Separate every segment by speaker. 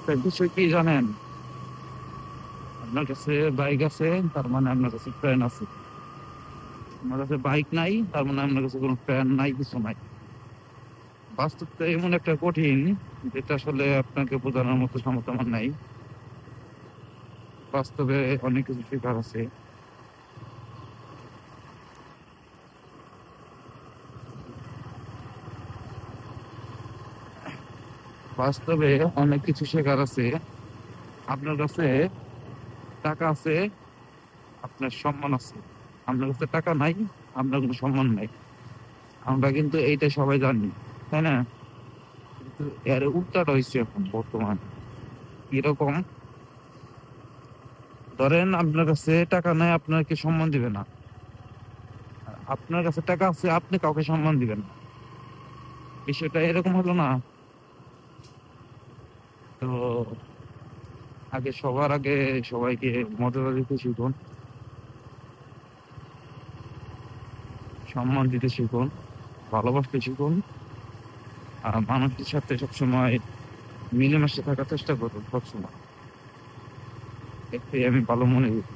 Speaker 1: একটা বিষয় কি জানেন, আপনার কাছে বাইক আছে তার মানে আপনার কাছে ফ্রেন্ড আছে, আপনার কাছে বাইক নাই তার মানে আপনার কাছে কোনো ফ্রেন্ড নাই, কিছু নাই। বাস্তবটা এমন একটা কঠিন, যেটা আসলে আপনাকে বোঝানোর মতো ক্ষমতা আমার নাই। বাস্তবে অনেক কিছু শেখার আছে। বাস্তবে অনেক কিছু শেখার আছে। আপনার কাছে টাকা আছে, আপনার সম্মান আছে। আপনার কাছে টাকা নাই, আপনার কোনো সম্মান নাই। আমরা কিন্তু এইটা সবাই জানি, তাই না? কিন্তু এর উল্টাটা হয়েছে এখন বর্তমান। কিরকম? ধরেন আপনার কাছে টাকা নাই, আপনাকে সম্মান দিবে না। আপনার কাছে টাকা আছে, আপনি কাউকে সম্মান দিবেন না। বিষয়টা এরকম হলো না? তো সবার আগে সবাইকে মর্যাদা দিতে শিখুন, সম্মান দিতে শিখুন, ভালোবাসতে শিখুন। আর মানুষের সাথে সবসময় মিলেমিশে থাকার চেষ্টা করুন সবসময়। এটাই আমি ভালো মনে করি।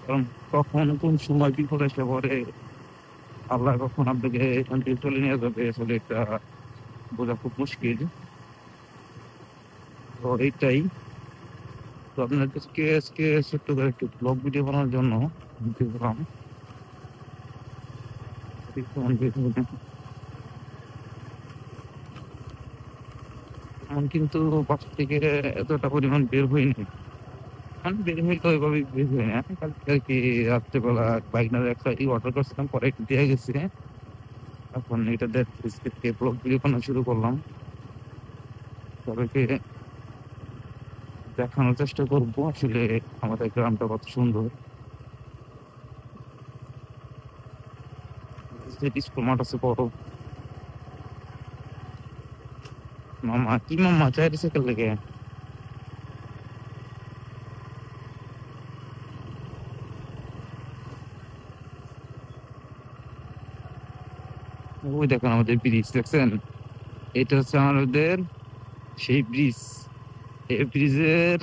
Speaker 1: কারণ কখন কোন সময় বিপদ এসে পড়ে, আল্লাহ কখন আপনাকে এখান থেকে তুলে নিয়ে যাবে, আসলে এটা বোঝা খুব মুশকিল। তো এইটাই। তো আপনার কাছে আজকে ছোট্ট করে একটু ব্লগ ভিডিও বানানোর জন্য দেখলাম। এখন কিন্তু বাসা থেকে এতটা পরিমাণ বের হইনি, মানে বের হইলে ওইভাবে বের হই না। কালকে আর কি রাত্রেবেলা বাইক না একটা অর্ডার করছিলাম, পরে একটু দিয়ে গেছি। এখন এটা দেখতে ব্লগ ভিডিও বানানো শুরু করলাম। সবাইকে দেখানোর চেষ্টা করবো আসলে আমাদের গ্রামটা কত সুন্দর। স্কুল মাঠ আছে বড়। মামা কি মামা চাইছে সাইকেল লেগে? ওই দেখেন আমাদের ব্রিজ দেখছেন, এটা হচ্ছে আমাদের সেই ব্রিজ। এই ব্রিজের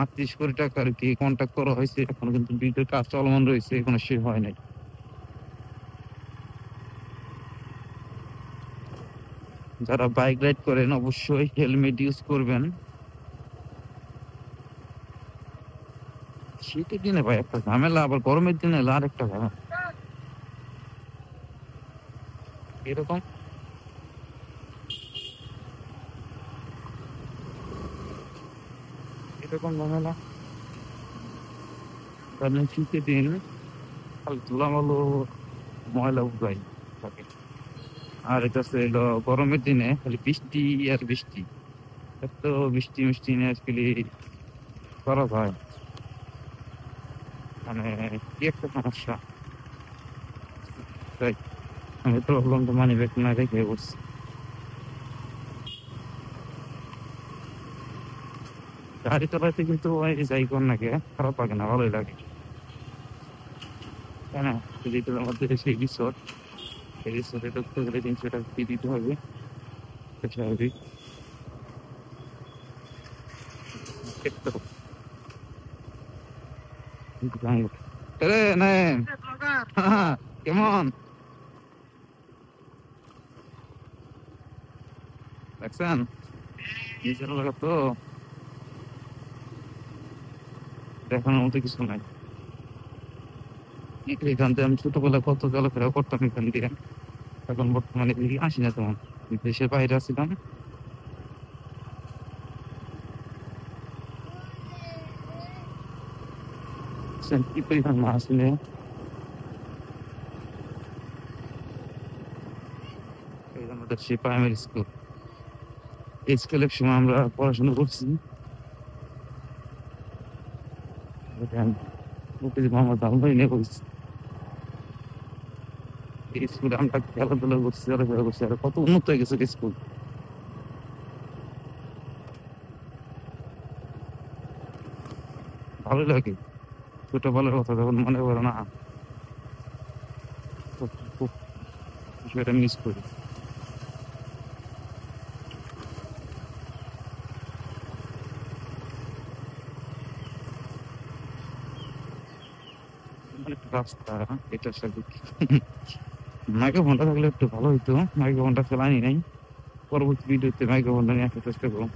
Speaker 1: 38 কোটি টাকা আর কি কন্ট্রাক্ট করা হয়েছে, এখন কিন্তু ব্রিজের কাজ চলমান রয়েছে, এখনো শেষ হয় নাই। যারা বাইক রাইড করেন অবশ্যই হেলমেট ইউজ করবেন। শীতের দিনে ভাই একটা ঝামেলা, আবার গরমের দিনে আর একটা ঝামেলা। এরকম এরকম ঝামেলা। কারণ শীতের দিন খালি ধুলামালো ময়লা উঠাই থাকে, আর এটা হচ্ছে গরমের দিনে খালি বৃষ্টি আর বৃষ্টি। এত বৃষ্টি মিষ্টি নিয়ে আজকালি করা যায়, মানে কি একটা সমস্যা। তাই আমি তো ভাবলাম তো মানি ব্যাগ না রেখে বসছি। গাড়ি চালাইতে কিন্তু ওই যাই কর নাকি খারাপ লাগে না, ভালোই লাগে, তাই না? যেটার মধ্যে সেই রিসোর্ট, এই রিসোর্টে ঢুকতে গেলে 300 টাকা ফি দিতে হবে, এটা স্বাভাবিক। আরে না, কেমন দেখছেন? নিজের লাগা তো দেখানোর মতো কিছু নাই। এখান থেকে আমি ছোটবেলায় কত চলাফেরা করতাম এখান দিয়ে, এখন বর্তমানে এদিকে আসি না তেমন। দেশের বাইরে আসছিলাম। কি পরিমাণ মাছ নিয়ে আমাদের সেই প্রাইমারি স্কুল, এই স্কুলের সময় আমরা পড়াশোনা করছি। মোহাম্মদ আলমাই নিয়ে করছি এই স্কুলে, আমরা খেলাধুলা করছি, চলাফেরা করছি, আর কত উন্নত হয়ে গেছে স্কুল। ভালো লাগে ছোটবেলার কথা যখন মনে করে না, খুব বিষয়টা মিস করি। রাস্তা এটার সাথে মাইক্রোফোনটা থাকলে একটু ভালো হইতো, মাইক্রোফোনটা ফেলানি নাই। পরবর্তী ভিডিওতে মাইক্রোফোনটা নিয়ে আসার চেষ্টা করুন।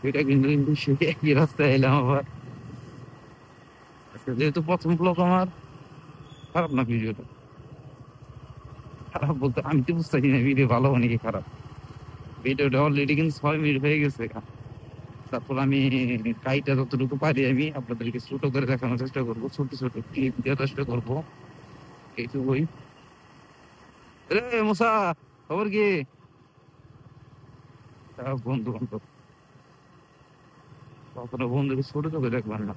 Speaker 1: এটা কিন্তু কিন্তু সে একই রাস্তায় এলাম আবার। আচ্ছা, যেহেতু প্রথম ব্লগ আমার, খারাপ না ভিডিওটা? খারাপ বলতে আমি তো বুঝতেছি না ভিডিও ভালো নাকি খারাপ। ভিডিওটা অলরেডি কিন্তু 6 মিনিট হয়ে গেছে। তারপর আমি কাইটা যতটুকু পারি আমি আপনাদেরকে ছোট করে দেখানোর চেষ্টা করবো, ছোট ছোট ক্লিপ দেওয়ার চেষ্টা করবো, এইটুকুই। রে মুসা, খবর কি? বন্ধু বান্ধব, কখনো বন্ধুকে ছোট চোখে দেখবেন না,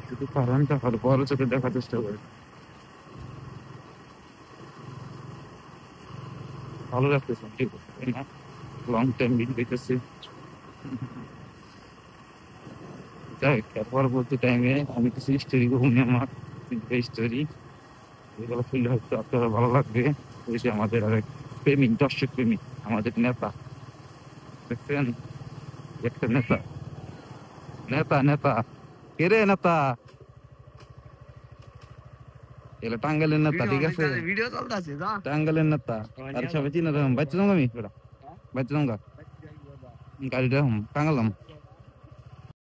Speaker 1: যদি পারেন তাহলে বড় চোখে দেখার চেষ্টা করেন। ভালো লাগতেছে, ঠিক আছে, তাই না? লং টাইম ভিডিও দেখতেছি। যাই হোক, এর পরবর্তী টাইমে আমি কিছু স্টোরি ঘুমিয়ে আমার স্টোরি, এগুলো ফিল হয়তো আপনারা ভালো লাগবে। ওই যে আমাদের আরেক প্রেমিক, দর্শক প্রেমিক, আমাদের নেতা, দেখছেন? একটা নেতা, নেতা নেতা কে রে নেতা? এগুলো টাঙ্গাইলের নেতা, ঠিক আছে?
Speaker 2: ভিডিও চলতেছে যা
Speaker 1: টাঙ্গাইলের নেতা। আর সবাই চিনা রকম বাইতে যাবো আমি, বাইতে যাবো গাড়িটা টাঙ্গালাম।